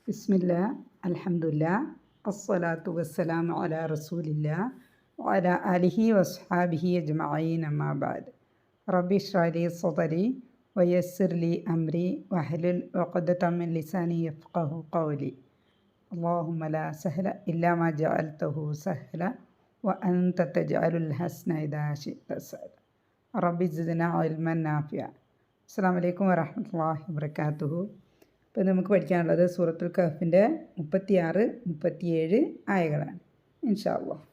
ബിസ്മില്ലാ അൽഹംദുലില്ലാ അസ്സലാത്തു വസ്സലാമു അലാ റസൂലില്ലാ വഅലാ ആലിഹി വസ്ഹാബിഹി അജ്മഈൻ അമ്മാ ബഅദ്. റബ്ബി ഇശ്റഹ് ലി സദ്രി വയസ്സിർ ലി അംരി വഹ്ലുൽ ഉഖ്ദതം മിൻ ലിസാനി യഫ്ഖഹു ഖൗലി. അല്ലാഹുമ്മ ലാ സഹല ഇല്ലാ മാ ജഅൽതഹു സഹല വഅൻത തജ്അലുൽ ഹസ്ന ഇദാ ശിഅത സഹല. റബ്ബി സിദ്നാ ഇൽമൻ നാഫിഅ. അസ്സലാമു അലൈക്കും വറഹ്മത്തുള്ളാഹി വബറകാതുഹു. ഇപ്പോൾ നമുക്ക് പഠിക്കാനുള്ളത് സൂറത്തുൽ കഹ്ഫിൻ്റെ 36, 37 ആയകളാണ്. ഇൻഷാ അല്ലാഹ്.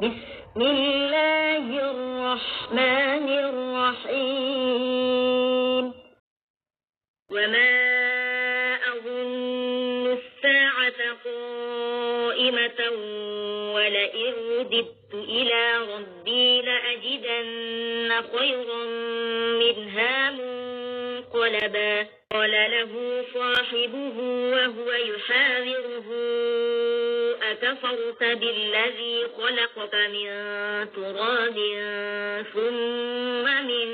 ബിസ്മില്ലാഹിർ റഹ്മാനിർ റഹീം. വമാ അظن الساعة قائمة ولئن رددت إلى ربي لأجدن خيرا منها منقلبا. قال له صاحبه وهو يحاوره أكفرت بالذي خلقك من تراب ثم من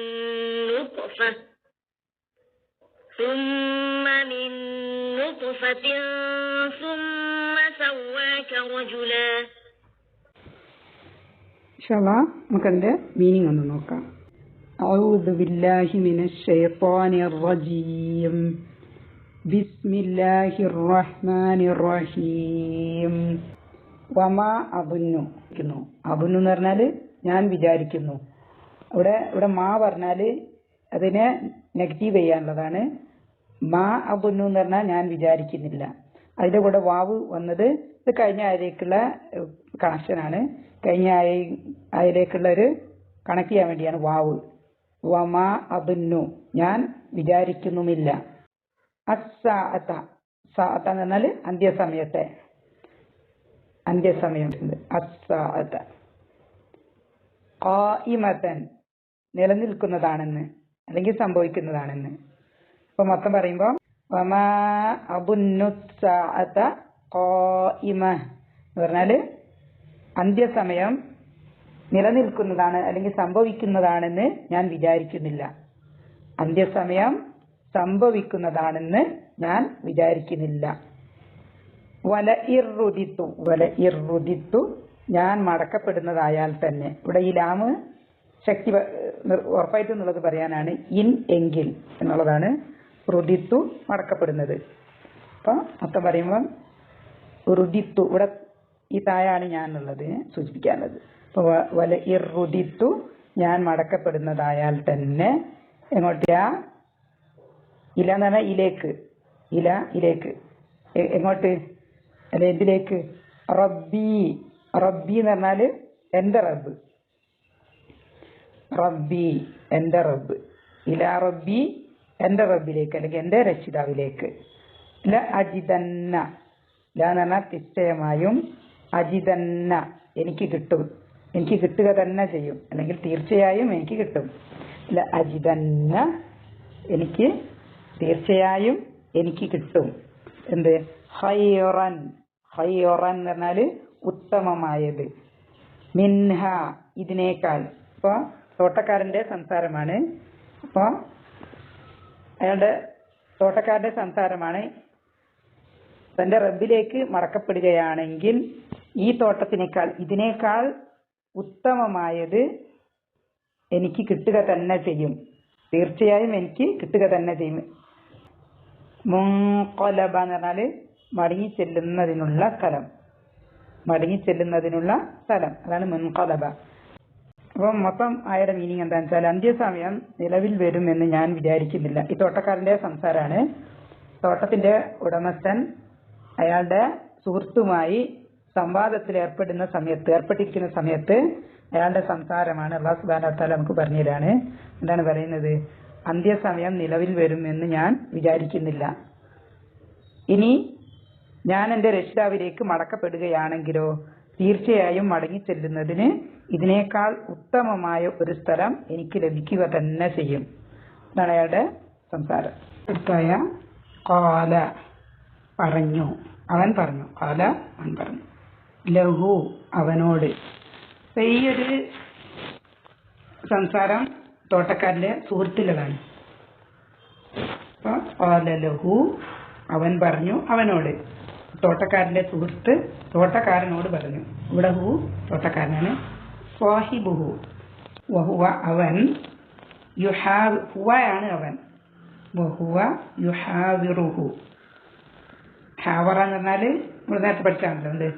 نطفة ثم سواك رجلا. ഇൻഷാ അല്ലാഹ് നമുക്കതിൻ്റെ മീനിങ് ഒന്ന് നോക്കാം. അഊദു ബില്ലാഹി മിനശ് ശൈത്വാനിർ റജീം. ബിസ്മില്ലാഹിർ റഹ്മാനിർ റഹീം. വമാ അബുന്നു അബുന്നു എന്ന് പറഞ്ഞാൽ ഞാൻ വിചാരിക്കുന്നു. ഇവിടെ മാ പറഞ്ഞാൽ അതിനെ നെഗറ്റീവ് ചെയ്യാനുള്ളതാണ്. മാ അബുന്നു എന്ന് പറഞ്ഞാൽ ഞാൻ വിചാരിക്കുന്നില്ല. അതിൻ്റെ കൂടെ വാവ് വന്നത് ഇത് കഴിഞ്ഞ ആയതിലേക്കുള്ള കണക്ഷനാണ്. കഴിഞ്ഞ ആയതിലേക്കുള്ള ഒരു കണക്ട് ചെയ്യാൻ വേണ്ടിയാണ് വാവ്. വമാ അബുന്നു ഞാൻ വിചാരിക്കുന്നുമില്ല. അസ്സാഅത എന്ന് പറഞ്ഞാൽ അന്ത്യസമയം. അസ്സാഅത ഖായിമതൻ നിലനിൽക്കുന്നതാണെന്ന് അല്ലെങ്കിൽ സംഭവിക്കുന്നതാണെന്ന്. ഇപ്പൊ മൊത്തം പറയുമ്പോൾ വമാ അബുന്നു സ്സാഅത ഖായിമ എന്ന് പറഞ്ഞാൽ അന്ത്യസമയം നിലനിൽക്കുന്നതാണ് അല്ലെങ്കിൽ സംഭവിക്കുന്നതാണെന്ന് ഞാൻ വിചാരിക്കുന്നില്ല. അന്ത്യസമയം സംഭവിക്കുന്നതാണെന്ന് ഞാൻ വിചാരിക്കുന്നില്ല. വലഇർറുദിത്തു ഞാൻ മടക്കപ്പെടുന്നതായാൽ തന്നെ. ഇവിടെ ഈ ലാമ് ശക്തി ഉറപ്പായിട്ടും എന്നുള്ളത് പറയാനാണ്. ഇൻ എങ്കിൽ എന്നുള്ളതാണ് റുദിത്തു മടക്കപ്പെടുന്നത്. അപ്പം മൊത്തം പറയുമ്പം റുദിത്തു ഇവിടെ ഈ തായാണ് ഞാൻ എന്നുള്ളത് സൂചിപ്പിക്കാനുള്ളത്. അപ്പോൾ വലഇർറുദിത്തു ഞാൻ മടക്കപ്പെടുന്നതായാൽ തന്നെ. എങ്ങോട്ടാ? ഇല എന്ന് പറഞ്ഞാൽ ഇലേക്ക് എങ്ങോട്ട്? അല്ല എന്തിലേക്ക്? റബ്ബി എന്ന് പറഞ്ഞാൽ എൻ്റെ റബ്ബ്. റബ്ബി എൻ്റെ റബ്ബ്. ഇലാ റബ്ബി എൻ്റെ റബ്ബിലേക്ക് അല്ലെങ്കിൽ എൻ്റെ രക്ഷിതാവിലേക്ക്. ല അജിദന്ന ല എന്ന് പറഞ്ഞാൽ നിശ്ചയമായും, അജിദന്ന എനിക്ക് കിട്ടും, എനിക്ക് കിട്ടുക തന്നെ ചെയ്യും അല്ലെങ്കിൽ തീർച്ചയായും എനിക്ക് കിട്ടും. ല അജിദന്ന എനിക്ക് തീർച്ചയായും എനിക്ക് കിട്ടും. എന്ത്? ഖൈറൻ എന്ന് പറഞ്ഞാൽ ഉത്തമമായത്. മിൻഹ ഇതിനേക്കാൾ. ഇപ്പോൾ തോട്ടക്കാരൻ്റെ സംസാരമാണ്. അപ്പോൾ തോട്ടക്കാരൻ്റെ സംസാരമാണ്. തൻ്റെ റബ്ബിലേക്ക് മടക്കപ്പെടുകയാണെങ്കിൽ ഈ തോട്ടത്തിനേക്കാൾ ഇതിനേക്കാൾ ഉത്തമമായത് എനിക്ക് കിട്ടുക തന്നെ ചെയ്യും, തീർച്ചയായും എനിക്ക് കിട്ടുക തന്നെ ചെയ്യും. മുൻഖലബ എന്ന് പറഞ്ഞാൽ മടങ്ങിച്ചെല്ലുന്നതിനുള്ള സ്ഥലം, അതാണ് മുൻഖലബ. അപ്പം മൊത്തം ആയുടെ മീനിങ് എന്താണെന്ന് വെച്ചാൽ അന്ത്യസമയം നിലവിൽ വരുമെന്ന് ഞാൻ വിചാരിക്കുന്നില്ല. ഈ തോട്ടക്കാരൻ്റെ സംസാരമാണ്. തോട്ടത്തിൻ്റെ അയാളുടെ സുഹൃത്തുമായി സംവാദത്തിൽ ഏർപ്പെട്ടിരിക്കുന്ന സമയത്ത് അയാളുടെ സംസാരമാണ്. അല്ലാഹു സുബ്ഹാനഹു വ തആല നമുക്ക് പറഞ്ഞു തരാണ്. എന്താണ് പറയുന്നത്? അന്ത്യസമയം നിലവിൽ വരുമെന്ന് ഞാൻ വിചാരിക്കുന്നില്ല. ഇനി ഞാൻ എൻ്റെ രക്ഷിതാവിലേക്ക് മടക്കപ്പെടുകയാണെങ്കിലോ തീർച്ചയായും മടങ്ങിച്ചെല്ലുന്നതിന് ഇതിനേക്കാൾ ഉത്തമമായ ഒരു സ്ഥലം എനിക്ക് ലഭിക്കുക തന്നെ ചെയ്യും. ഇതാണ് അയാളുടെ സംസാരം. അടുത്തായ ഖാല പറഞ്ഞു, അവൻ പറഞ്ഞു. ഖാല അവൻ പറഞ്ഞു. ലഹു അവനോട്. ഈ ഒരു സംസാരം തോട്ടക്കാരൻ്റെ സുഹൃത്തുക്കളാണ്. അപ്പോൾ ഖാല ലഹു അവൻ പറഞ്ഞു അവനോട്, തോട്ടക്കാരൻ്റെ സുഹൃത്ത് തോട്ടക്കാരനോട് പറഞ്ഞു. ഇവിടെ ഹു തോട്ടക്കാരനാണ്. സ്വാഹിബുഹു വഹുവ അവൻ, ഹുവയാണ് അവൻ, വഹുവ യുഹാവിറുഹു. ഹാവറ എന്ന് പറഞ്ഞാൽ നമ്മൾ നേരത്തെ പഠിച്ചാണല്ലോ, എന്ത്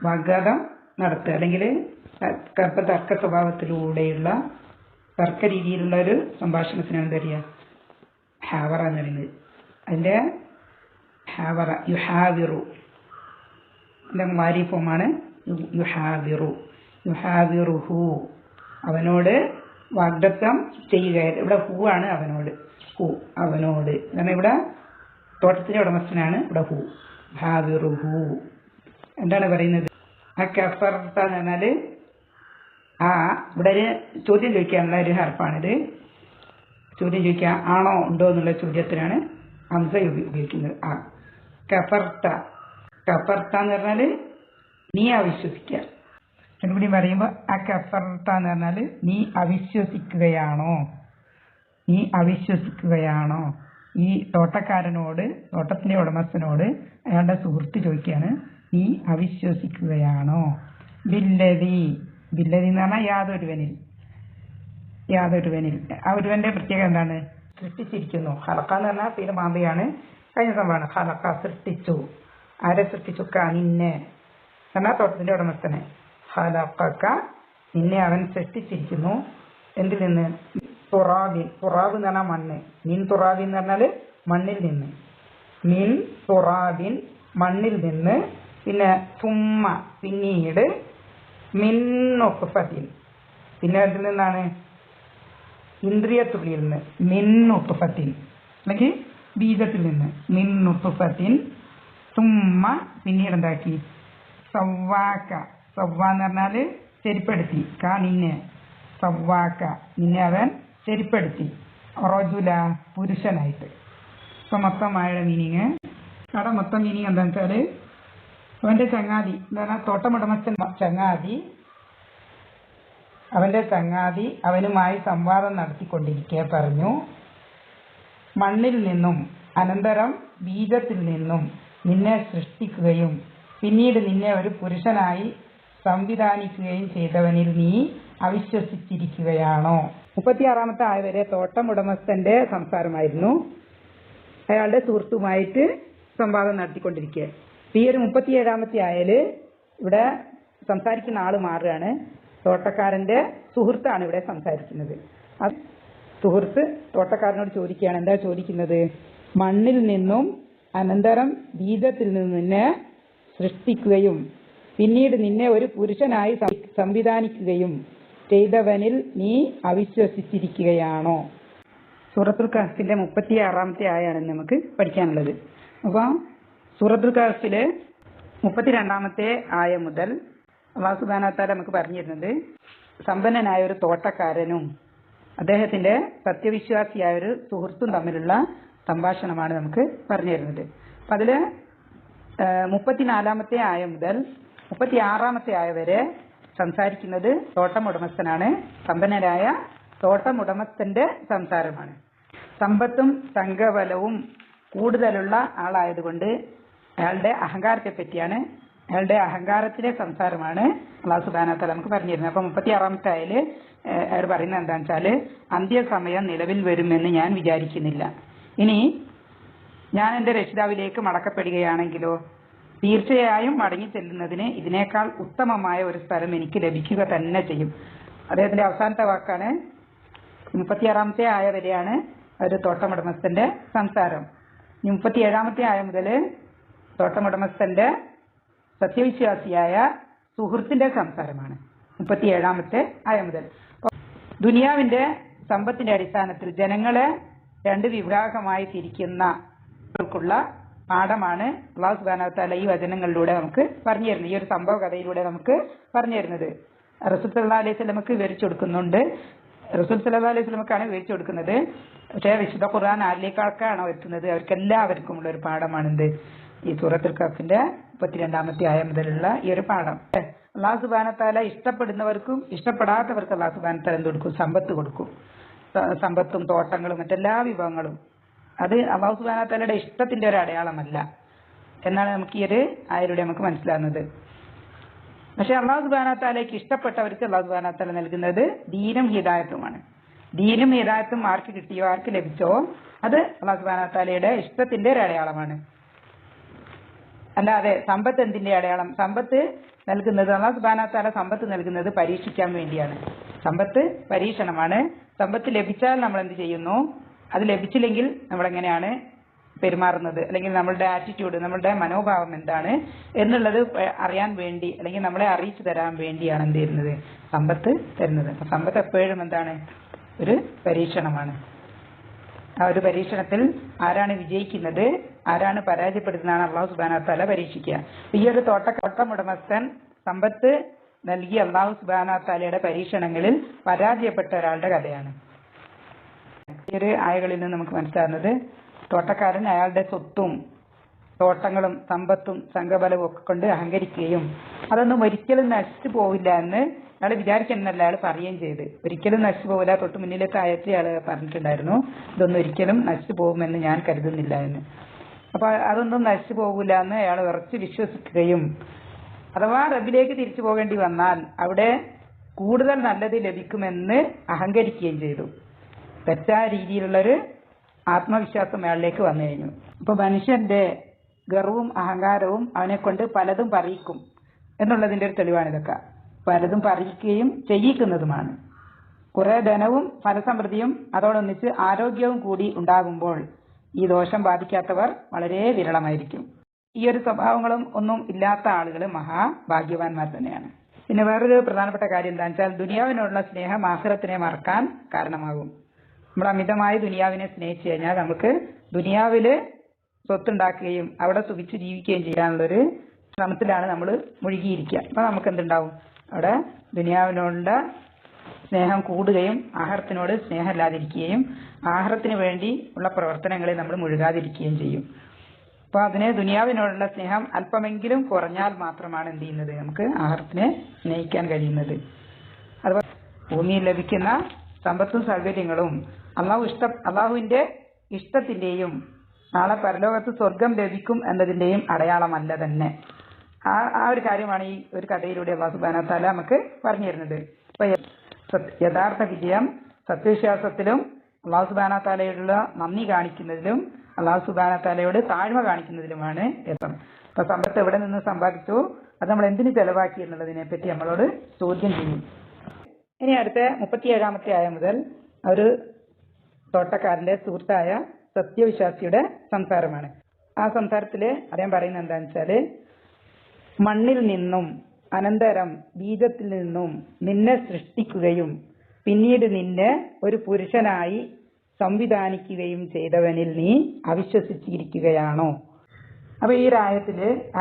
വാഗ്വാദം നടത്തുക അല്ലെങ്കിൽ തർക്ക സ്വഭാവത്തിലൂടെയുള്ള തർക്ക രീതിയിലുള്ള ഒരു സംഭാഷണത്തിനാണ് എന്താ പറയുക ഹാവറ എന്ന് പറയുന്നത്. അതിൻ്റെ ഹാവറ യുഹാവിറു എൻ്റെ മാരി ഫോമാണ് യുഹാവിറു. യുഹാവിറുഹു അവനോട് വാഗ്ദത്തം ചെയ്യുക. ഇവിടെ ഹു ആണ് അവനോട്, ഹു അവനോട്. കാരണം ഇവിടെ തോട്ടത്തിൻ്റെ ഉടമസ്ഥനാണ് ഇവിടെ ഹു. ഹാവിറുഹു എന്താണ് പറയുന്നത്? ആ കഫർത്ത എന്ന് പറഞ്ഞാൽ ഇവിടെ ഒരു ചോദ്യം ചോദിക്കാനുള്ള ഒരു ഹർഫാണിത്. ചോദ്യം ചോദിക്കുക ആണോ ഉണ്ടോ എന്നുള്ള ചോദ്യത്തിനാണ് ഹംസ ഉപയോഗിക്കുന്നത്. കഫർത്ത. കഫർത്ത എന്ന് പറഞ്ഞാൽ നീ അവിശ്വസിക്കുക. എന്നുകൂടി പറയുമ്പോൾ ആ കഫർത്ത എന്ന് പറഞ്ഞാൽ നീ അവിശ്വസിക്കുകയാണോ, നീ അവിശ്വസിക്കുകയാണോ. ഈ തോട്ടക്കാരനോട്, തോട്ടത്തിൻ്റെ ഉടമസ്ഥനോട് അയാളുടെ സുഹൃത്ത് ചോദിക്കുകയാണ്, നീ അവിശ്വസിക്കുകയാണോ. ബില്ലതി. ബില്ലതി എന്ന് പറഞ്ഞാൽ യാതൊരുവനിൽ. യാതൊരുവനിൽ. ആ ഒരുവന്റെ പ്രത്യേകത എന്താണ്? സൃഷ്ടിച്ചിരിക്കുന്നു. ഹലക്ക എന്ന് പറഞ്ഞാൽ പേര് മാമ്പയാണ്. കഴിഞ്ഞ സംഭവമാണ് ഹലക്ക, സൃഷ്ടിച്ചു. ആരെ സൃഷ്ടിച്ചു? നിന്നെ എന്നാൽ തോട്ടത്തിന്റെ ഉടമസ്ഥനെ. ഹലക്ക നിന്നെ അവൻ സൃഷ്ടിച്ചിരിക്കുന്നു. എന്തിൽ നിന്ന്? തുറാബിൻ. തുറാബ് എന്ന് പറഞ്ഞാൽ മണ്ണ്. മിൻ തുറാബിൻ എന്ന് പറഞ്ഞാൽ മണ്ണിൽ നിന്ന്. മിൻ തുറാബിൻ മണ്ണിൽ നിന്ന്. പിന്നെ സുമ്മ പിന്നീട്, മിൻ നുത്ഫത്തിൻ പിന്നെ അതിൽ നിന്നാണ് ഇന്ദ്രിയത്തുള്ളിൽ നിന്ന്. മിൻ നുത്ഫത്തിൻ അല്ലെങ്കിൽ ബീജത്തിൽ നിന്ന്. മിൻ നുത്ഫത്തിൻ സുമ്മ പിന്നീട് എന്താക്കി? സവ്വാക്ക. സവ്വ എന്ന് പറഞ്ഞാൽ ശരിപ്പെടുത്തി. നിന്നെ സവ്വാക്ക നിന്നെ അവൻ ശരിപ്പെടുത്തി. റജുല പുരുഷനായിട്ട്. ഇപ്പൊ മൊത്തമായുള്ള മീനിങ്, അവിടെ മൊത്തം മീനിങ് എന്താണെന്ന് വെച്ചാൽ അവന്റെ ചങ്ങാതി എന്ന് പറഞ്ഞാൽ തോട്ടമുടമസ്ഥൻ ചങ്ങാതി, അവന്റെ ചങ്ങാതി അവനുമായി സംവാദം നടത്തിക്കൊണ്ടിരിക്കെ പറഞ്ഞു, മണ്ണിൽ നിന്നും അനന്തരം ബീജത്തിൽ നിന്നും നിന്നെ സൃഷ്ടിക്കുകയും പിന്നീട് നിന്നെ ഒരു പുരുഷനായി സംവിധാനിക്കുകയും ചെയ്തവനിൽ നീ അവിശ്വസിച്ചിരിക്കുകയാണോ. 36 ആയ വരെ തോട്ടമുടമസ്ഥന്റെ സംസാരമായിരുന്നു. അയാളുടെ സുഹൃത്തുമായിട്ട് സംവാദം നടത്തിക്കൊണ്ടിരിക്കുക. ഈ ഒരു 37 ആയാല് ഇവിടെ സംസാരിക്കുന്ന ആള് മാറുകയാണ്. തോട്ടക്കാരന്റെ സുഹൃത്താണ് ഇവിടെ സംസാരിക്കുന്നത്. ആ സുഹൃത്ത് തോട്ടക്കാരനോട് ചോദിക്കുകയാണ്. എന്താ ചോദിക്കുന്നത്? മണ്ണിൽ നിന്നും അനന്തരം ബീജത്തിൽ നിന്ന് നിന്നെ സൃഷ്ടിക്കുകയും പിന്നീട് നിന്നെ ഒരു പുരുഷനായി സംവിധാനിക്കുകയും ചെയ്തവനിൽ നീ അവിശ്വസിച്ചിരിക്കുകയാണോ. സൂറത്തുൽ കഹ്ഫിന്റെ 36 ആയാണ് നമുക്ക് പഠിക്കാനുള്ളത്. അപ്പോൾ സൂറത്തുൽ കഹ്ഫിലെ 32 ആയ മുതൽ അല്ലാഹു സുബ്ഹാനഹു വ തആല നമുക്ക് പറഞ്ഞിരുന്നത് സമ്പന്നനായ ഒരു തോട്ടക്കാരനും അദ്ദേഹത്തിന്റെ സത്യവിശ്വാസിയായ ഒരു സുഹൃത്തും തമ്മിലുള്ള സംഭാഷണമാണ് നമുക്ക് പറഞ്ഞു തരുന്നത്. അപ്പം അതിൽ 34 ആയ മുതൽ 36 ആയ വരെ സംസാരിക്കുന്നത് തോട്ടമുടമസ്ഥനാണ്. സമ്പന്നനായ തോട്ടമുടമസ്ഥന്റെ സംസാരമാണ്. സമ്പത്തും സംഘബലവും കൂടുതലുള്ള ആളായതുകൊണ്ട് അയാളുടെ അഹങ്കാരത്തെ പറ്റിയാണ്, അയാളുടെ അഹങ്കാരത്തിലെ സംസാരമാണ് അല്ലാഹു സുബ്ഹാനഹു വ തആല നമുക്ക് പറഞ്ഞു തരുന്നത്. അപ്പം 36 ആയതിൽ അയാൾ പറയുന്നത് എന്താണെന്ന് വെച്ചാൽ, അന്ത്യസമയം നിലവിൽ വരുമെന്ന് ഞാൻ വിചാരിക്കുന്നില്ല. ഇനി ഞാൻ എൻ്റെ രക്ഷിതാവിലേക്ക് മടക്കപ്പെടുകയാണെങ്കിലോ തീർച്ചയായും മടങ്ങി ചെല്ലുന്നതിന് ഇതിനേക്കാൾ ഉത്തമമായ ഒരു സ്ഥലം എനിക്ക് ലഭിക്കുക തന്നെ ചെയ്യും. അദ്ദേഹത്തിന്റെ അവസാനത്തെ വാക്കാണ്. 36 ആയ വരെയാണ് ഒരു തോട്ടമുടമസ്ഥന്റെ സംസാരം. 37 ആയ മുതൽ തോട്ടമുടമസ്ഥന്റെ സത്യവിശ്വാസിയായ സുഹൃത്തിന്റെ സംസാരമാണ്. 37 ആയ മുതൽ ദുനിയാവിന്റെ സമ്പത്തിന്റെ അടിസ്ഥാനത്തിൽ ജനങ്ങളെ 2 വിഭാഗമായി തിരിക്കുന്നവർക്കുള്ള പാഠമാണ് അല്ലാഹു സുബ്ഹാനഹു വ തആല ഈ വചനങ്ങളിലൂടെ നമുക്ക് പറഞ്ഞു തരുന്നത്. ഈ ഒരു സംഭവ കഥയിലൂടെ നമുക്ക് പറഞ്ഞു തരുന്നത് റസൂൽ സല്ലല്ലാഹു അലൈഹി വസല്ലമക്ക് വിവരിച്ചു കൊടുക്കുന്നുണ്ട്. റസൂൽ സല്ലല്ലാഹു അലൈഹി വസല്ലമക്കാണ് വിവരിച്ചു കൊടുക്കുന്നത്. പക്ഷേ വിശുദ്ധ ഖുർആൻ ആരിലേക്കാണോ എത്തുന്നത് അവർക്കെല്ലാവർക്കും ഉള്ള ഒരു പാഠമാണെന്ത്? ഈ സൂറത്തുൽ കഹ്ഫിന്റെ 32 ആയ മുതലുള്ള ഈ ഒരു പാഠം. അല്ലാഹു സുബ്ഹാനഹു വ തആല ഇഷ്ടപ്പെടുന്നവർക്കും ഇഷ്ടപ്പെടാത്തവർക്കും അല്ലാഹു സുബ്ഹാനഹു വ തആല എന്ത് കൊടുക്കും? സമ്പത്ത് കൊടുക്കും. സമ്പത്തും തോട്ടങ്ങളും മറ്റെല്ലാ വിഭവങ്ങളും അത് അല്ലാഹു സുബ്ഹാനഹു വ തആലയുടെ ഇഷ്ടത്തിന്റെ ഒരു അടയാളമല്ല എന്നാണ് നമുക്ക് ഈ ഒരു ആയയിലൂടെ നമുക്ക് മനസ്സിലാകുന്നത്. പക്ഷെ അല്ലാഹു സുബ്ഹാനഹു വ തആലയ്ക്ക് ഇഷ്ടപ്പെട്ടവർക്ക് അല്ലാഹു സുബ്ഹാനഹു വ തആല നൽകുന്നത് ദീനും ഹിദായത്തുമാണ്. ദീനും ഹിദായത്തും ആർക്ക് കിട്ടിയോ, ആർക്ക് ലഭിച്ചോ അത് അല്ലാഹു സുബ്ഹാനഹു വ തആലയുടെ ഇഷ്ടത്തിന്റെ ഒരു അടയാളമാണ്. അല്ലാതെ സമ്പത്ത് എന്തിന്റെ അടയാളം? സമ്പത്ത് നൽകുന്നത് അല്ലാഹു സുബ്ഹാനഹു വ തആല സമ്പത്ത് നൽകുന്നത് പരീക്ഷിക്കാൻ വേണ്ടിയാണ്. സമ്പത്ത് പരീക്ഷണമാണ്. സമ്പത്ത് ലഭിച്ചാൽ നമ്മൾ എന്ത് ചെയ്യുന്നു, അത് ലഭിച്ചില്ലെങ്കിൽ നമ്മൾ എങ്ങനെയാണ് പെരുമാറുന്നത്, അല്ലെങ്കിൽ നമ്മളുടെ ആറ്റിറ്റ്യൂഡ്, നമ്മളുടെ മനോഭാവം എന്താണ് എന്നുള്ളത് അറിയാൻ വേണ്ടി, അല്ലെങ്കിൽ നമ്മളെ അറിയിച്ചു തരാൻ വേണ്ടിയാണ് എന്ത് ചെയ്യുന്നത്, സമ്പത്ത് തരുന്നത്. അപ്പൊ സമ്പത്ത് എപ്പോഴും എന്താണ്, ഒരു പരീക്ഷണമാണ്. ആ ഒരു പരീക്ഷണത്തിൽ ആരാണ് വിജയിക്കുന്നത്, ആരാണ് പരാജയപ്പെടുന്നതാണ് അല്ലാഹു സുബ്ഹാനഹു വ തആല പരീക്ഷിക്കുക. ഈ ഒരു തോട്ടമുടമസ്ഥൻ സമ്പത്ത് നൽകി അല്ലാഹു സുബ്ഹാനഹു വ തആലയുടെ പരീക്ഷണങ്ങളിൽ പരാജയപ്പെട്ട ഒരാളുടെ കഥയാണ്. ഈ ഒരു ആയകളിൽ നിന്ന് നമുക്ക് മനസ്സിലാകുന്നത്, തോട്ടക്കാരൻ അയാളുടെ സ്വത്തും തോട്ടങ്ങളും സമ്പത്തും സംഘബലവും ഒക്കെ കൊണ്ട് അഹങ്കരിക്കുകയും അതൊന്നും ഒരിക്കലും നശിച്ചു പോവില്ല എന്ന് അയാൾ വിചാരിക്കുന്നല്ല, അയാൾ പറയുകയും ചെയ്ത്. ഒരിക്കലും നശിച്ചു പോവില്ല. തൊട്ട് മുന്നിലത്തെ ആയത്തിൽ അയാൾ പറഞ്ഞിട്ടുണ്ടായിരുന്നു, ഇതൊന്നും ഒരിക്കലും നശിച്ചു പോകുമെന്ന് ഞാൻ കരുതുന്നില്ല എന്ന്. അപ്പൊ അതൊന്നും നശിച്ചു പോകില്ല എന്ന് അയാൾ ഉറച്ചു വിശ്വസിക്കുകയും അഥവാ റബ്ബിലേക്ക് തിരിച്ചു പോകേണ്ടി വന്നാൽ അവിടെ കൂടുതൽ നല്ലത് ലഭിക്കുമെന്ന് അഹങ്കരിക്കുകയും ചെയ്തു. തെറ്റായ രീതിയിലുള്ളൊരു ആത്മവിശ്വാസം അയാളിലേക്ക് വന്നു കഴിഞ്ഞു. അപ്പൊ മനുഷ്യന്റെ ഗർവും അഹങ്കാരവും അവനെ കൊണ്ട് പലതും പറയിക്കും എന്നുള്ളതിന്റെ ഒരു തെളിവാണ് ഇതൊക്കെ. പലതും പറയിക്കുകയും ചെയ്യിക്കുന്നതുമാണ്. കുറെ ധനവും ഫലസമൃദ്ധിയും അതോടൊന്നിച്ച് ആരോഗ്യവും കൂടി ഉണ്ടാകുമ്പോൾ ഈ ദോഷം ബാധിക്കാത്തവർ വളരെ വിരളമായിരിക്കും. ഈ ഒരു സ്വഭാവങ്ങളും ഒന്നും ഇല്ലാത്ത ആളുകൾ മഹാഭാഗ്യവാന്മാർ തന്നെയാണ്. പിന്നെ വേറൊരു പ്രധാനപ്പെട്ട കാര്യം എന്താണെന്ന് വെച്ചാൽ, ദുനിയാവിനോടുള്ള സ്നേഹം ആഖിറത്തിനെ മറക്കാൻ കാരണമാകും. നമ്മൾ അമിതമായി ദുനിയാവിനെ സ്നേഹിച്ചു കഴിഞ്ഞാൽ നമുക്ക് ദുനിയാവില് സ്വത്തുണ്ടാക്കുകയും അവിടെ സുഖിച്ച് ജീവിക്കുകയും ചെയ്യാനുള്ളൊരു ശ്രമത്തിലാണ് നമ്മൾ മുഴുകിയിരിക്കുക. അപ്പൊ നമുക്ക് എന്തുണ്ടാവും, അവിടെ ദുനിയാവിനോടുള്ള സ്നേഹം കൂടുകയും ആഹാരത്തിനോട് സ്നേഹമില്ലാതിരിക്കുകയും ആഹാരത്തിന് വേണ്ടി ഉള്ള പ്രവർത്തനങ്ങളിൽ നമ്മൾ മുഴുകാതിരിക്കുകയും ചെയ്യും. അപ്പൊ അതിന് ദുനിയാവിനോടുള്ള സ്നേഹം അല്പമെങ്കിലും കുറഞ്ഞാൽ മാത്രമാണ് എന്ത് ചെയ്യുന്നത്, നമുക്ക് ആഹാരത്തിനെ സ്നേഹിക്കാൻ കഴിയുന്നത്. അതുപോലെ ഭൂമിയിൽ ലഭിക്കുന്ന സമ്പത്തും സൗകര്യങ്ങളും അള്ളാഹുവിന്റെ ഇഷ്ടത്തിന്റെയും നാളെ പരലോകത്ത് സ്വർഗം ലഭിക്കും എന്നതിന്റെയും അടയാളമല്ല തന്നെ. ആ ഒരു കാര്യമാണ് ഈ ഒരു കഥയിലൂടെ അല്ലാഹു സുബ്ഹാനഹു വ തആല നമുക്ക് പറഞ്ഞു തരുന്നത്. അപ്പൊ യഥാർത്ഥ വിജയം സത്യവിശ്വാസത്തിലും അല്ലാഹു സുബ്ഹാനഹു വ തആലയോടുള്ള നന്ദി കാണിക്കുന്നതിലും അല്ലാഹു സുബ്ഹാനഹു വ തആലയോട് താഴ്മ കാണിക്കുന്നതിലുമാണ് യഥാർത്ഥം. അപ്പൊ സമ്പത്ത് എവിടെ നിന്ന് സമ്പാദിച്ചു, അത് നമ്മൾ എന്തിന് ചെലവാക്കി എന്നുള്ളതിനെ പറ്റി നമ്മളോട് ചോദ്യം ചെയ്യും. ഇനി അടുത്ത 37-ാമത്തെ ആയ മുതൽ ഒരു തോട്ടക്കാരന്റെ സുഹൃത്തായ സത്യവിശ്വാസിയുടെ സംസാരമാണ്. ആ സംസാരത്തില് അദ്ദേഹം പറയുന്നത് എന്താണെന്ന് വെച്ചാല്, മണ്ണിൽ നിന്നും അനന്തരം ബീജത്തിൽ നിന്നും നിന്നെ സൃഷ്ടിക്കുകയും പിന്നീട് നിന്നെ ഒരു പുരുഷനായി സംവിധാനിക്കുകയും ചെയ്തവനിൽ നീ അവിശ്വസിച്ചിരിക്കുകയാണോ? അപ്പൊ ഈ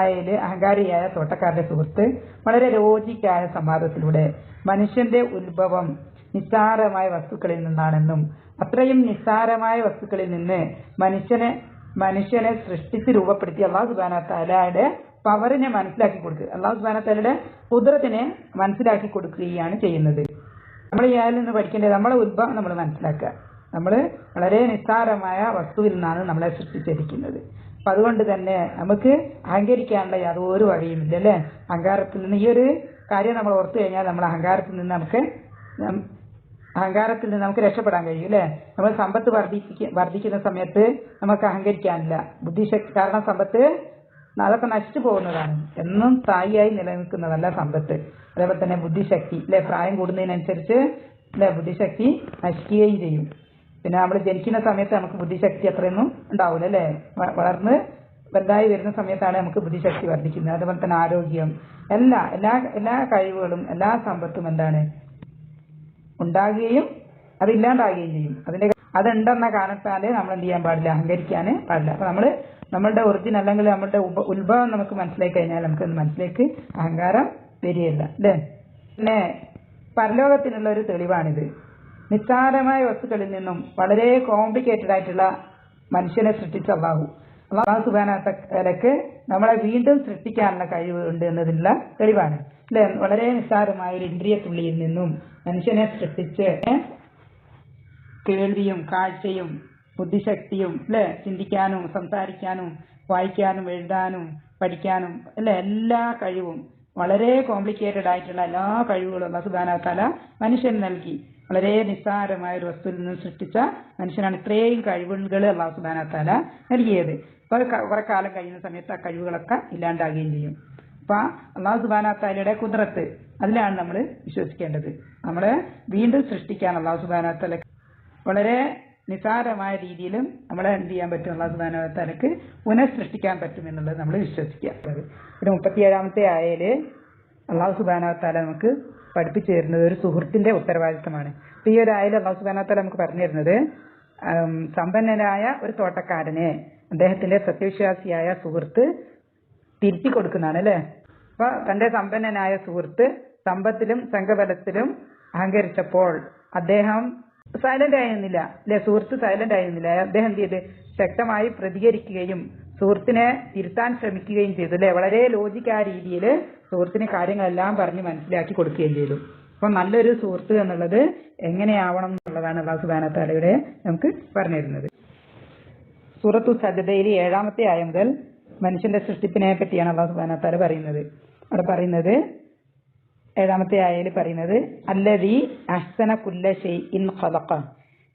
ആയയില് അഹങ്കാരിയായ തോട്ടക്കാരന്റെ സുഹൃത്ത് വളരെ ലോജിക്കായ സംവാദത്തിലൂടെ മനുഷ്യന്റെ ഉത്ഭവം നിസ്സാരമായ വസ്തുക്കളിൽ നിന്നാണെന്നും അത്രയും നിസ്സാരമായ വസ്തുക്കളിൽ നിന്ന് മനുഷ്യനെ സൃഷ്ടിച്ച് രൂപപ്പെടുത്തി അല്ലാഹു സുബ്ഹാനഹു വ തആലയുടെ പവറിനെ മനസ്സിലാക്കി കൊടുക്കുക, അല്ലാഹു സുബ്ഹാനഹു വ തആലയുടെ ഖുദ്റത്തിനെ മനസ്സിലാക്കി കൊടുക്കുകയാണ് ചെയ്യുന്നത്. നമ്മൾ ഈ ആയയിൽ നിന്ന് പഠിക്കേണ്ടത് നമ്മളെ ഉത്ഭവം നമ്മൾ മനസ്സിലാക്കുക. നമ്മൾ വളരെ നിസ്സാരമായ വസ്തുവിൽ നിന്നാണ് നമ്മളെ സൃഷ്ടിച്ചിരിക്കുന്നത്. അപ്പൊ അതുകൊണ്ട് തന്നെ നമുക്ക് അഹങ്കരിക്കാനുള്ള യാതൊരു വഴിയുമില്ല അല്ലെ. അഹങ്കാരത്തിൽ നിന്ന് ഈ ഒരു കാര്യം നമ്മൾ ഓർത്തു കഴിഞ്ഞാൽ നമ്മൾ അഹങ്കാരത്തിൽ നിന്ന് നമുക്ക് രക്ഷപ്പെടാൻ കഴിയും അല്ലെ. നമ്മൾ സമ്പത്ത് വർദ്ധിക്കുന്ന സമയത്ത് നമുക്ക് അഹങ്കരിക്കാനില്ല, ബുദ്ധിശക്തി. കാരണം സമ്പത്ത് അതൊക്കെ നശിച്ചു പോകുന്നതാണ്, എന്നും സ്ഥായിയായി നിലനിൽക്കുന്നതല്ല സമ്പത്ത്. അതേപോലെ തന്നെ ബുദ്ധിശക്തി അല്ലെ, പ്രായം കൂടുന്നതിനനുസരിച്ച് അല്ലെ ബുദ്ധിശക്തി നശിക്കുകയും ചെയ്യും. പിന്നെ നമ്മൾ ജനിക്കുന്ന സമയത്ത് നമുക്ക് ബുദ്ധിശക്തി അത്രയൊന്നും ഉണ്ടാവില്ല അല്ലെ. വളർന്ന് വലുതായി വരുന്ന സമയത്താണ് നമുക്ക് ബുദ്ധിശക്തി വർദ്ധിക്കുന്നത്. അതുപോലെ തന്നെ ആരോഗ്യം, എല്ലാ കഴിവുകളും എല്ലാ സമ്പത്തും എന്താണ് ഉണ്ടാകുകയും അതില്ലാണ്ടാകുകയും ചെയ്യും. അതുണ്ടെന്ന കാരണത്താല് നമ്മൾ എന്ത് ചെയ്യാൻ പാടില്ല, അഹങ്കരിക്കാൻ പാടില്ല. അപ്പൊ നമ്മളുടെ ഒറിജിൻ അല്ലെങ്കിൽ നമ്മളുടെ ഉത്ഭവം നമുക്ക് മനസ്സിലാക്കി കഴിഞ്ഞാൽ നമുക്ക് മനസ്സിലേക്ക് അഹങ്കാരം വരികയില്ല അല്ലേ. പിന്നെ പരലോകത്തിനുള്ള ഒരു തെളിവാണിത്. നിസ്സാരമായ വസ്തുക്കളിൽ നിന്നും വളരെ കോംപ്ലിക്കേറ്റഡ് ആയിട്ടുള്ള മനുഷ്യനെ സൃഷ്ടിച്ച അല്ലാഹു സുബ്ഹാനഹു വ തആലക്ക് നമ്മളെ വീണ്ടും സൃഷ്ടിക്കാനുള്ള കഴിവ് ഉണ്ട് എന്നതിനുള്ള തെളിവാണ് അല്ലെ. വളരെ നിസ്സാരമായ ഒരു ഇന്ദ്രിയത്തുള്ളിയിൽ നിന്നും മനുഷ്യനെ സൃഷ്ടിച്ച് കേൾവിയും കാഴ്ചയും ബുദ്ധിശക്തിയും അല്ലേ, ചിന്തിക്കാനും സംസാരിക്കാനും വായിക്കാനും എഴുതാനും പഠിക്കാനും അല്ലെ എല്ലാ കഴിവും വളരെ കോംപ്ലിക്കേറ്റഡ് ആയിട്ടുള്ള എല്ലാ കഴിവുകളും അല്ലാഹു സുബ്ഹാനഹു വ തആല മനുഷ്യന് നൽകി. വളരെ നിസ്സാരമായ ഒരു വസ്തുവിൽ നിന്ന് സൃഷ്ടിച്ച മനുഷ്യനാണ് ഇത്രയും കഴിവുകൾ അല്ലാഹു സുബ്ഹാനഹു വ തആല നൽകിയത്. അപ്പോൾ കുറെ കാലം കഴിയുന്ന സമയത്ത് ആ കഴിവുകളൊക്കെ ഇല്ലാണ്ടാകുകയും ചെയ്യും. അപ്പൊ അല്ലാഹു സുബ്ഹാനഹു വ തആലയുടെ ഖുദ്റത്ത് അതിലാണ് നമ്മൾ വിശ്വസിക്കേണ്ടത്. നമ്മളെ വീണ്ടും സൃഷ്ടിക്കാൻ അല്ലാഹു സുബ്ഹാനഹു വ തആല വളരെ നിസാരമായ രീതിയിലും നമ്മളെ എന്ത് ചെയ്യാൻ പറ്റും, അല്ലാഹു സുബ്ഹാനഹു വ തആലക്ക് പുനഃസൃഷ്ടിക്കാൻ പറ്റും എന്നുള്ളത് നമ്മൾ വിശ്വസിക്കുക. ഒരു 37-ാമത്തെ ആയയില് അല്ലാഹു സുബ്ഹാനഹു വ തആല നമുക്ക് പഠിപ്പിച്ചു തരുന്നത് ഒരു സുഹൃത്തിന്റെ ഉത്തരവാദിത്തമാണ്. ഈ ഒരു ആയയിൽ അല്ലാഹു സുബ്ഹാനഹു വ തആല നമുക്ക് പറഞ്ഞു തരുന്നത് സമ്പന്നനായ ഒരു തോട്ടക്കാരനെ അദ്ദേഹത്തിന്റെ സത്യവിശ്വാസിയായ സുഹൃത്ത് തിരുത്തി കൊടുക്കുന്നതാണ് അല്ലെ. അപ്പൊ തന്റെ സമ്പന്നനായ സുഹൃത്ത് സമ്പത്തിലും സംഘബലത്തിലും അഹങ്കരിച്ചപ്പോൾ അദ്ദേഹം സൈലന്റ് ആയിരുന്നില്ല അല്ലെ, സുഹൃത്ത് സൈലന്റ് ആയിരുന്നില്ല. അദ്ദേഹം എന്ത് ചെയ്ത് ശക്തമായി പ്രതികരിക്കുകയും സുഹൃത്തിനെ തിരുത്താൻ ശ്രമിക്കുകയും ചെയ്തു അല്ലെ. വളരെ ലോജിക്കായ രീതിയിൽ സുഹൃത്തിന് കാര്യങ്ങളെല്ലാം പറഞ്ഞ് മനസ്സിലാക്കി കൊടുക്കുകയും ചെയ്തു. അപ്പൊ നല്ലൊരു സുഹൃത്ത് എന്നുള്ളത് എങ്ങനെയാവണം എന്നുള്ളതാണ് അല്ലാഹു സുബ്ഹാനഹു വ തആലയുടെ നമുക്ക് പറഞ്ഞു തരുന്നത്. സൂറത്തു സജ്ദയിൽ 7-ാമത്തെ ആയ മുതൽ മനുഷ്യന്റെ സൃഷ്ടിപ്പിനെ പറ്റിയാണ് അല്ലാഹു സുബ്ഹാനഹു വ തആല പറയുന്നത്. അവിടെ പറയുന്നത് 7-ാമത്തെ ആയയിൽ പറയുന്നത് അല്ലദീ അഹ്സന കുല്ല ശൈഇൻ ഖലഖ,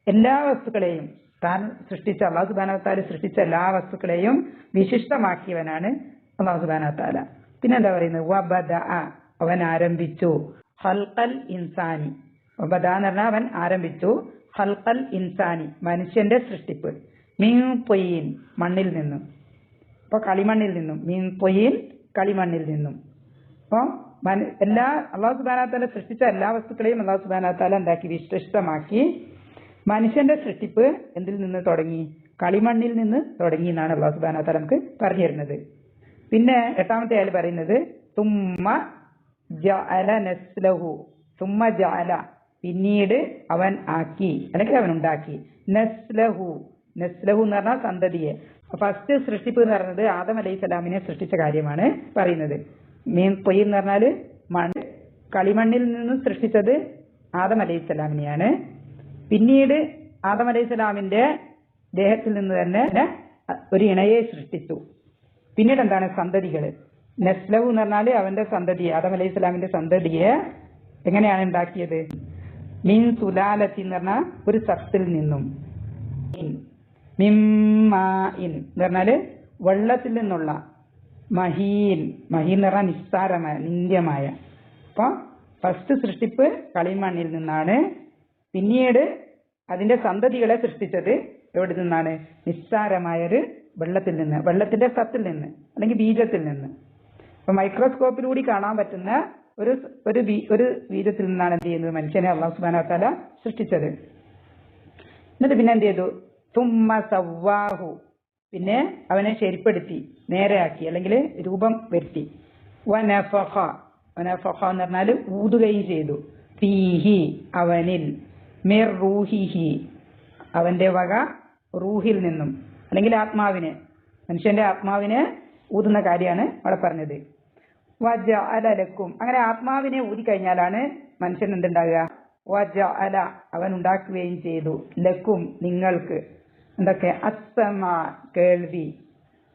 എല്ലാ വസ്തുക്കളെയും താൻ സൃഷ്ടിച്ച അല്ലാഹു സുബ്ഹാനഹു വ തആല സൃഷ്ടിച്ച എല്ലാ വസ്തുക്കളെയും വിശിഷ്ടമാക്കിയവനാണ് അല്ലാഹു സുബ്ഹാനഹു വ തആല. പിന്നെ എന്താ പറയുന്നത് വബദഅ, അവൻ ആരംഭിച്ചു ഖൽഖൽ ഇൻസാനി, വബദഅ എന്ന് പറഞ്ഞാൽ അവൻ ആരംഭിച്ചു ഖൽഖൽ ഇൻസാനി മനുഷ്യന്റെ സൃഷ്ടിപ്പ് മിൻ ത്വയ്യിൻ മണ്ണിൽ നിന്നും. അപ്പൊ കളിമണ്ണിൽ നിന്നും, മിൻ ത്വയ്യിൻ കളിമണ്ണിൽ നിന്നും. അപ്പൊ എല്ലാ അല്ലാഹു സുബ്ഹാനഹു വ തആല സൃഷ്ടിച്ച എല്ലാ വസ്തുക്കളെയും അല്ലാഹു സുബ്ഹാനഹു വ തആല എന്താക്കി വിശിഷ്ടമാക്കി. മനുഷ്യന്റെ സൃഷ്ടിപ്പ് എന്തിൽ നിന്ന് തുടങ്ങി, കളിമണ്ണിൽ നിന്ന് തുടങ്ങി എന്നാണ് അല്ലാഹു സുബ്ഹാനഹു വ തആല നമുക്ക് പറഞ്ഞു തരുന്നത്. പിന്നെ 8-ാമത്തെ ആയത്തിൽ പറയുന്നത് തുമ്മ ജഅല നസ്ലഹു, തുമ്മ ജഅല പിന്നീട് അവൻ ആക്കി അല്ലെങ്കിൽ അവൻ ഉണ്ടാക്കി, നസ്ലഹു, നസ്ലഹു എന്ന് പറഞ്ഞാൽ സന്തതിയെ. ഫസ്റ്റ് സൃഷ്ടിപ്പ് എന്ന് പറയുന്നത് ആദം അലൈഹിസ്സലാമിനെ സൃഷ്ടിച്ച കാര്യമാണ് പറയുന്നത്. മീൻ പൊയ് എന്ന് പറഞ്ഞാല് മണ്ണ്, കളിമണ്ണിൽ നിന്ന് സൃഷ്ടിച്ചത് ആദം അലൈഹിസ്സലാമിനെയാണ്. പിന്നീട് ആദം അലൈഹിസ്സലാമിന്റെ ദേഹത്തിൽ നിന്ന് തന്നെ ഒരു ഇണയെ സൃഷ്ടിച്ചു. പിന്നീട് എന്താണ് സന്തതികള്, നസ്ലഹു എന്ന് പറഞ്ഞാല് അവന്റെ സന്തതി, ആദം അലൈഹിസ്സലാമിന്റെ സന്തതിയെ എങ്ങനെയാണ് ഉണ്ടാക്കിയത്, മിൻ സുലാലത്തി എന്ന് പറഞ്ഞാൽ ഒരു സത്തിൽ നിന്നും, മിമ്മാഇൻ എന്ന് പറഞ്ഞാല് വെള്ളത്തിൽ നിന്നുള്ള, മഹീൻ, മഹീൻ എന്ന് പറഞ്ഞാൽ നിസ്സാരമായ നിന്ദ്യമായ. അപ്പൊ ഫസ്റ്റ് സൃഷ്ടിപ്പ് കളിമണ്ണിൽ നിന്നാണ്. പിന്നീട് അതിന്റെ സന്തതികളെ സൃഷ്ടിച്ചത് എവിടെ നിന്നാണ്, നിസ്സാരമായൊരു വെള്ളത്തിൽ നിന്ന്, വെള്ളത്തിന്റെ സത്തിൽ നിന്ന് അല്ലെങ്കിൽ ബീജത്തിൽ നിന്ന്. അപ്പൊ മൈക്രോസ്കോപ്പിലൂടെ കാണാൻ പറ്റുന്ന ഒരു ബീജത്തിൽ നിന്നാണ് എന്ത് ചെയ്യുന്നത്, മനുഷ്യനെ അല്ലാഹു സുബ്ഹാനഹു വ തആല സൃഷ്ടിച്ചത്. എന്നിട്ട് പിന്നെ എന്ത് ചെയ്തു, തുമ്മ സവ്വാഹു, പിന്നെ അവനെ ശരിപ്പെടുത്തി നേരെയാക്കി അല്ലെങ്കിൽ രൂപം വരുത്തി. വനഫഖ, വനഫഖ എന്ന് പറഞ്ഞാൽ ഊതുകയും ചെയ്തു, ഫീഹി അവനിൽ, മിർ റൂഹിഹി അവന്റെ വക, റൂഹിൽ നിന്നും അല്ലെങ്കിൽ ആത്മാവിനെ, മനുഷ്യന്റെ ആത്മാവിനെ ഊതുന്ന കാര്യമാണ് അവിടെ പറഞ്ഞത്. വജഅല ലക്കും, അങ്ങനെ ആത്മാവിനെ ഊതിക്കഴിഞ്ഞാലാണ് മനുഷ്യൻ എന്തുണ്ടാകുക, വജഅല അവൻ ഉണ്ടാക്കുകയും ചെയ്തു, ലക്കും നിങ്ങൾക്ക് എന്തൊക്കെ, അസ്സമ കേൾവി,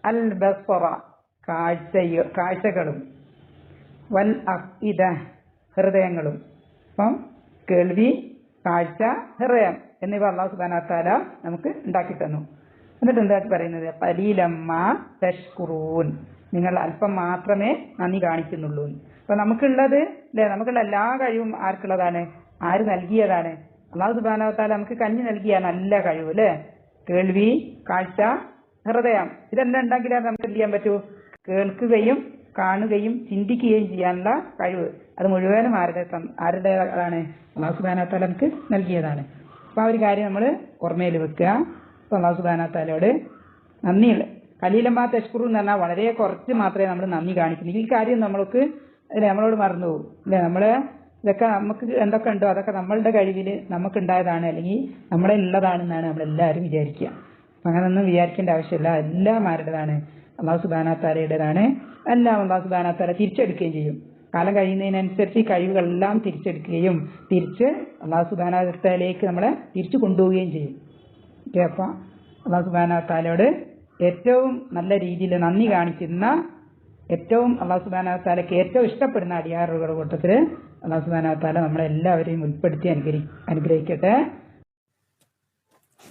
അൽ ബസറ കാഴ്ചകളും, വൽ അഫ്ഇദ ഹൃദയങ്ങളും. അപ്പം കേൾവി, കാഴ്ച, ഹൃദയം എന്നിവ അല്ലാഹു സുബ്ഹാനഹു വ തആല നമുക്ക് ഉണ്ടാക്കി തന്നു. എന്നിട്ട് എന്താ പറയുന്നത്, ഖലീലമ്മ തഷ്കുറൂൻ, നിങ്ങൾ അല്പം മാത്രമേ നന്ദി കാണിക്കുന്നുള്ളൂ. അപ്പൊ നമുക്കുള്ളത് അല്ലെ, നമുക്കുള്ള എല്ലാ കഴിവും ആർക്കുള്ളതാണ്, ആര് നൽകിയതാണ്, അല്ലാഹു സുബ്ഹാനഹു വ തആല നമുക്ക് കഞ്ഞി നൽകിയ നല്ല കഴിവ് അല്ലെ, കേൾവി, കാഴ്ച, ഹൃദയം, ഇതെല്ലാം ഉണ്ടെങ്കിലേ നമുക്ക് എന്ത് ചെയ്യാൻ പറ്റൂ, കേൾക്കുകയും കാണുകയും ചിന്തിക്കുകയും ചെയ്യാനുള്ള കഴിവ്. അത് മുഴുവനും ആരുടേതാണ്, അല്ലാഹു സുബ്ഹാനഹു വ തആല നമുക്ക് നൽകിയതാണ്. അപ്പൊ ആ ഒരു കാര്യം നമ്മൾ ഓർമ്മയിൽ വെക്കുക. അപ്പൊ അല്ലാഹു സുബ്ഹാനഹു വ തആലയോട് നന്ദിയുള്ള ഖലീലമ്മ തഷ്കുറു എന്ന് പറഞ്ഞാൽ വളരെ കുറച്ച് മാത്രമേ നമ്മൾ നന്ദി കാണിക്കുള്ളൂ. ഈ കാര്യം നമ്മൾക്ക് അല്ലെ നമ്മളോട് മറന്നു പോകും അല്ലെ. നമ്മള് ഇതൊക്കെ നമുക്ക് എന്തൊക്കെ ഉണ്ടോ അതൊക്കെ നമ്മളുടെ കഴിവിൽ നമുക്കുണ്ടായതാണ് അല്ലെങ്കിൽ നമ്മളെ ഉള്ളതാണെന്നാണ് നമ്മളെല്ലാവരും വിചാരിക്കുക. അങ്ങനൊന്നും വിചാരിക്കേണ്ട ആവശ്യമില്ല. എല്ലാം ആരുടേതാണ്, അല്ലാഹു സുബ്ഹാനഹു വ തആലയുടേതാണ്. എല്ലാം അല്ലാഹു സുബ്ഹാനഹു വ തആല തിരിച്ചെടുക്കുകയും ചെയ്യും. കാലം കഴിയുന്നതിനനുസരിച്ച് ഈ കഴിവുകളെല്ലാം തിരിച്ചെടുക്കുകയും തിരിച്ച് അല്ലാഹു സുബ്ഹാനഹു വ തആലയിലേക്ക് നമ്മളെ തിരിച്ചു കൊണ്ടുപോവുകയും ചെയ്യും. ഓക്കെ, അപ്പം അല്ലാഹു സുബ്ഹാനഹു വ തആലയോട് ഏറ്റവും നല്ല രീതിയിൽ നന്ദി കാണിക്കുന്ന, ഏറ്റവും അല്ലാഹു സുബ്ഹാനഹു വ തആലയ്ക്ക് ഏറ്റവും ഇഷ്ടപ്പെടുന്ന അടിയാറുകളുടെ കൂട്ടത്തിൽ അല്ലാഹു സുബ്ഹാനഹു വ തആല നമ്മളെല്ലാവരെയും ഉൾപ്പെടുത്തി അനുഗ്രഹിക്കട്ടെ.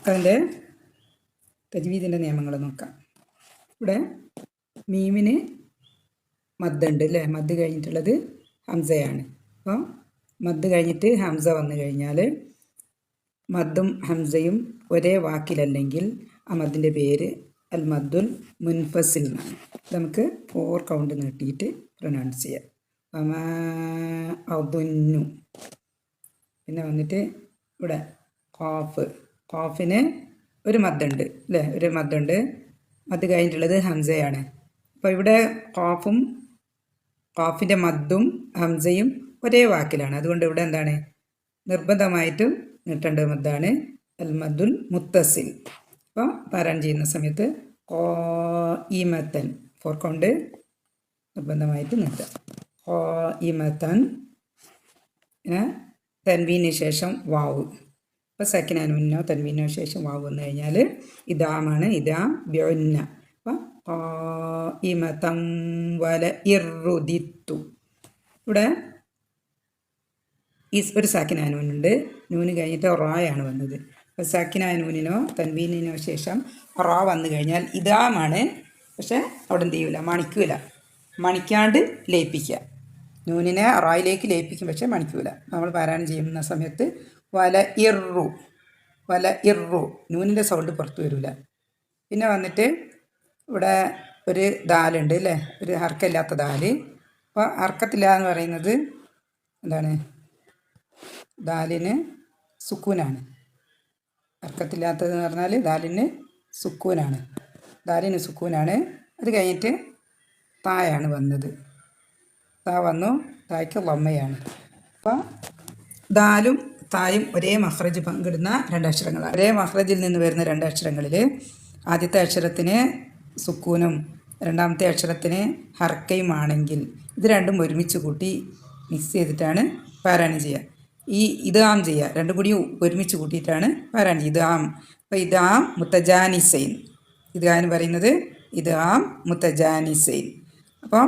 അതിൻ്റെ തജ്വീദിൻ്റെ നിയമങ്ങൾ നോക്കാം. ഇവിടെ മീമിന് മദ്ദുണ്ട് അല്ലേ? മദ് കഴിഞ്ഞിട്ടുള്ളത് ഹംസയാണ്. അപ്പോൾ മദ് കഴിഞ്ഞിട്ട് ഹംസ വന്നു കഴിഞ്ഞാൽ മദ്ദും ഹംസയും ഒരേ വാക്കിലല്ലെങ്കിൽ ആ മദ്ദിൻ്റെ പേര് അൽ മദ്ദുൽ മുൻഫസിൽ എന്നാണ്. നമുക്ക് 4 കൗണ്ട് നീട്ടിയിട്ട് പ്രൊനൗൺസ് ചെയ്യാം. അദുന്നു. പിന്നെ വന്നിട്ട് ഇവിടെ ഖാഫിന് ഒരു മദ്ദുണ്ട് അല്ലേ? ഒരു മദ്ദുണ്ട്. മദ് കഴിഞ്ഞിട്ടുള്ളത് ഹംസയാണ്. അപ്പോൾ ഇവിടെ ഖാഫിൻ്റെ മദ്ദും ഹംസയും ഒരേ വാക്കിലാണ്. അതുകൊണ്ട് ഇവിടെ എന്താണ് നിർബന്ധമായിട്ടും നീട്ടേണ്ട മദ്ദാണ് അൽ മദ്ദുൽ മുത്തസിൽ. അപ്പോൾ പാരായണം ചെയ്യുന്ന സമയത്ത് ഖായിമത്തൻ 4 കൗണ്ട് നിർബന്ധമായിട്ട് നീട്ടുക. ഖായിമത്തൻ. പിന്നെ തൻവീന് ശേഷം വാവ്. അപ്പോൾ സക്കിനാനുനോ തൻവീനോ ശേഷം വാവ് വന്നു കഴിഞ്ഞാൽ ഇദാമാണ്. ഇദാം ബിഉന്ന. അപ്പോൾ ഖായിമതൻ വല ഇർറുദിത്തു. ഇവിടെ ഒരു സാക്കിനാനൂനുണ്ട്. നൂന് കഴിഞ്ഞിട്ട് റായാണ് വന്നത്. അപ്പോൾ സാക്കിനാനൂനിനോ തൻവീനിനോ ശേഷം റാ വന്നു കഴിഞ്ഞാൽ ഇദാമാണ്. പക്ഷേ അവിടെ എന്ത് ചെയ്യൂല, മണിക്കൂല. മണിക്കാണ്ട് ലയിപ്പിക്കുക. നൂനിനെ റായിലേക്ക് ലയിപ്പിക്കും, പക്ഷേ മണിക്കൂല. നമ്മൾ പാരായണം ചെയ്യുന്ന സമയത്ത് വല ഇറു നൂനിൻ്റെ സൗണ്ട് പുറത്ത് വരില്ല. പിന്നെ വന്നിട്ട് ഇവിടെ ഒരു ദാലുണ്ട് അല്ലേ? ഒരു ഹർക്കമില്ലാത്ത ദാല്. അപ്പോൾ ഹർക്കത്തില്ല എന്ന് പറയുന്നത് എന്താണ്? ദാലിന് സുക്കൂനാണ്. ഹർക്കത്തില്ലാത്തതെന്ന് പറഞ്ഞാൽ ദാലിന് സുക്കൂനാണ്. അത് കഴിഞ്ഞിട്ട് തായാണ് വന്നത്. താ വന്നു. തായ്ക്ക് ലമ്മയാണ്. അപ്പോൾ ദാലും തായും ഒരേ മഖ്റജ് പങ്കിടുന്ന 2 അക്ഷരങ്ങളാണ്. ഒരേ മഖ്റജിൽ നിന്ന് വരുന്ന 2 അക്ഷരങ്ങളിൽ ആദ്യത്തെ അക്ഷരത്തിന് സുക്കൂനും രണ്ടാമത്തെ അക്ഷരത്തിന് ഹർക്കയുമാണെങ്കിൽ ഇത് രണ്ടും ഒരുമിച്ച് കൂട്ടി മിക്സ് ചെയ്തിട്ടാണ് പാരായണം ചെയ്യുക. ഈ ഇദാം ചെയ്യുക. രണ്ടും കൂടി ഒരുമിച്ച് കൂട്ടിയിട്ടാണ് പാരായണം ചെയ്യുക. ഇദാം. അപ്പോൾ ഇദാം മുത്തജാനിസൈൻ. ഇദാന്ന് പറയുന്നത് ഇദാം മുത്തജാനിസൈൻ. അപ്പം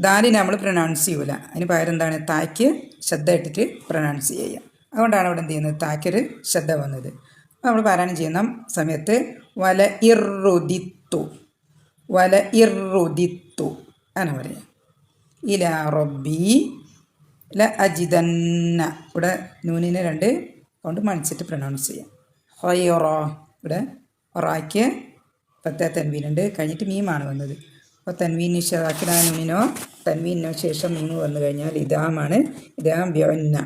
ദാലിനെ നമ്മൾ പ്രൊനൗൺസ് ചെയ്യൂല. അതിന് പകരം എന്താണ്? തായ്ക്ക് ശ്രദ്ധ ഇട്ടിട്ട് പ്രൊനൗൺസ് ചെയ്യുക. അതുകൊണ്ടാണ് അവിടെ എന്ത് ചെയ്യുന്നത്? തായ്ക്കൊരു ശ്രദ്ധ വന്നത്. അപ്പോൾ നമ്മൾ പാരായണം ചെയ്യുന്ന സമയത്ത് വല ഇർറുദിത്തു അങ്ങനെ പറയാം. ഇലാ റബ്ബി ല അജിദന്ന. ഇവിടെ നൂനിനെ 2 കൊണ്ട് മണിച്ചിട്ട് പ്രൊനൗൺസ് ചെയ്യാം. ഹൈറ. ഇവിടെ റായ്ക്ക് പത്തേ തൻവീനുണ്ട്. കഴിഞ്ഞിട്ട് മീമാണ് വന്നത്. അപ്പോൾ തൻവീന് ഷാക്കിനാനൂനിനോ തൻവീനോ ശേഷം മീമ് വന്നു കഴിഞ്ഞാൽ ഇദാമാണ്. ഇദാം ബിഉന്ന.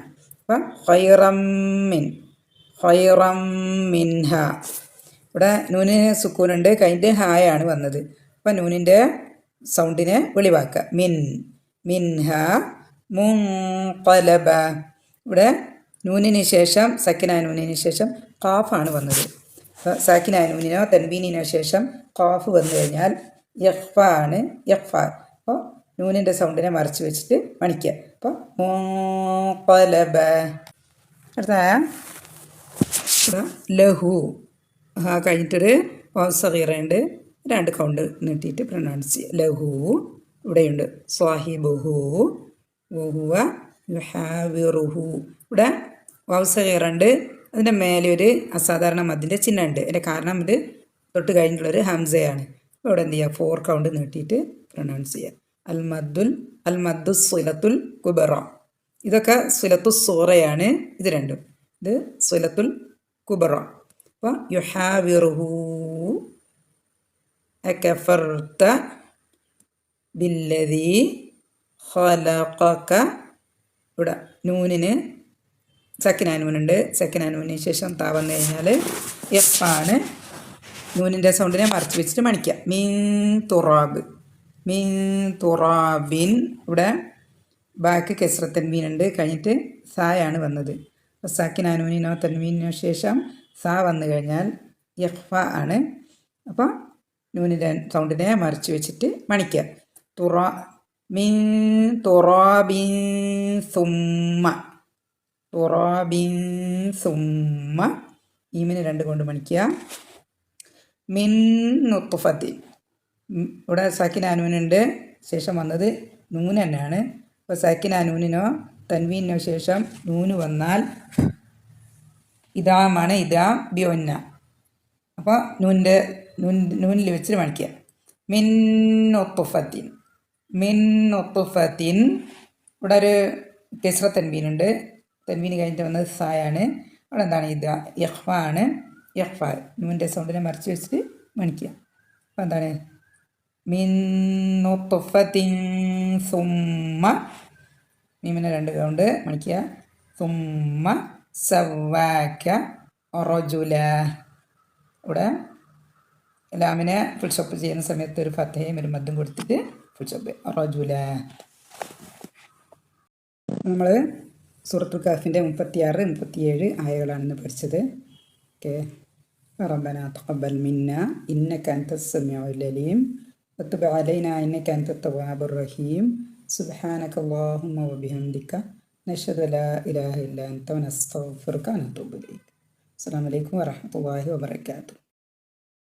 അപ്പം ഖൈറം മിൻഹ. ഇവിടെ നൂന് സുക്കൂനുണ്ട്. കഴിഞ്ഞിട്ട് ഹായാണ് വന്നത്. അപ്പം നൂനിൻ്റെ സൗണ്ടിനെ വെളിവാക്കുക. മിൻഹ മുൻഖലബ. ഇവിടെ നൂനിന് ശേഷം സക്കിനാനൂനിന് ശേഷം ഖാഫാണ് വന്നത്. അപ്പോൾ സാക്കിനാനൂനിനോ തൻവീനിനോ ശേഷം ഖാഫ് വന്നു കഴിഞ്ഞാൽ യഖ്ഫ ആണ്. അപ്പോൾ നൂനിൻ്റെ സൗണ്ടിനെ മറച്ച് വെച്ചിട്ട് മണിക്കുക. അപ്പോൾ മുൻഖലബ. അടുത്ത ഇവിടെ ലഹു. കഴിഞ്ഞിട്ടൊരു സഗീറയുണ്ട്. 2 കൗണ്ട് നീട്ടിയിട്ട് പ്രൊനൗൺസ് ചെയ്യുക. ലഹു. ഇവിടെയുണ്ട് സ്വാഹിബുഹു വഹുവ യുഹാവിറുഹു. ഇവിടെ സഗീറുണ്ട്. അതിൻ്റെ മേലെ ഒരു അസാധാരണ മദ്ദിൻ്റെ ചിഹ്നമുണ്ട്. അതിൻ്റെ കാരണം ഇത് തൊട്ട് കഴിഞ്ഞിട്ടുള്ളൊരു ഹംസയാണ്. ഇവിടെ എന്ത് ചെയ്യുക? 4 കൗണ്ട് നീട്ടിയിട്ട് പ്രൊനൗൺസ് ചെയ്യുക. അൽ മദ്ദു സുലത്തുൽ കുബറ. ഇതൊക്കെ സുലത്തു സൂറയാണ്. ഇത് രണ്ടും. ഇത് സുലത്തുൽ കുബറ. അപ്പോൾ യുഹാവിറുഹു അകഫർത ബില്ലദീ ഖലഖക. ഇവിടെ നൂനിന് സക്കിനാനൂനുണ്ട്. സക്കിനാനൂനിന് ശേഷം താ വന്നു കഴിഞ്ഞാൽ എഫാണ്. നൂനിൻ്റെ സൗണ്ടിനെ മറച്ച് വെച്ചിട്ട് മണിക്കുക. മീൻ തുറാബിൻ. ഇവിടെ ബാക്ക് കെസ്ര തൻവീനുണ്ട്. കഴിഞ്ഞിട്ട് സായാണ് വന്നത്. അപ്പോൾ സാക്കിനാനൂനിനോ തൻവീനിനോ ശേഷം സാ വന്നു കഴിഞ്ഞാൽ യഖ്ഫ ആണ്. അപ്പോൾ നൂനിൻ്റെ സൗണ്ടിനെ മറിച്ച് വെച്ചിട്ട് മണിക്കുക. മിൻ തുറാബിൻ സുമ്മ. ഈമിന് 2 കൊണ്ട് മണിക്കുക. മിൻ നുത്ഫത്തിൻ. ഇവിടെ സാക്കിന നൂനുണ്ട്, ശേഷം വന്നത് നൂന് തന്നെയാണ്. അപ്പോൾ സാക്കിന നൂനിനോ തൻവീനോ ശേഷം നൂന് വന്നാൽ ഇതാമാണ് ഇതാം ബിയൊന്ന. അപ്പോൾ നൂനിൽ വെച്ചിട്ട് മണിക്കുക. മിൻ നുത്ഫത്തിൻ, മിൻ നുത്ഫത്തിൻ. ഇവിടെ ഒരു കെസ്ര തൻവീനുണ്ട്, തൻവീന് കഴിഞ്ഞിട്ട് വന്നത് സായാണ്. അവിടെ എന്താണ് ഇത് ഇഖ്ഫ ആണ്. ഇഖ്ഫ നൂൻ്റെ സൗണ്ടിനെ മറിച്ച് വെച്ചിട്ട് മണിക്കുക. അപ്പോൾ എന്താണ് മിൻ നുത്ഫത്തിൻ സുമ്മ, മീമിനെ 2 കൗണ്ട് മണിക്കുക. സുമ്മ സവ്വാക റജുല. ഇവിടെ ലാമിനെ ഫുൾ സ്റ്റോപ്പ് ചെയ്യുന്ന സമയത്ത് ഒരു ഫത്തഹയും ഒരു മദ്ദും കൊടുത്തിട്ട് ഫുൾ സ്റ്റോപ്പ് റജുല. നമ്മൾ സൂറത്തുൽ കഹ്ഫിൻ്റെ 36, 37 ആയകളാണെന്ന് പഠിച്ചത്. ഓക്കെ. റബ്ബനാ തഖബ്ബൽ മിന്നാ ഇന്നക അൻതസ് സമീഉൽ അലീം വതുബ് അലൈനാ ഇന്നക അൻതത് തവ്വാബുർ റഹീം സുബ്ഹാനക അല്ലാഹുമ്മ വബിഹംദിക നശ്ഹദു ലാ ഇലാഹ ഇല്ലാ അൻത നസ്തഗ്ഫിറുക വനതൂബു ഇലൈക്. അസ്സലാമു അലൈക്കും വറഹ്മത്തുള്ളാഹി വബറകാതുഹു.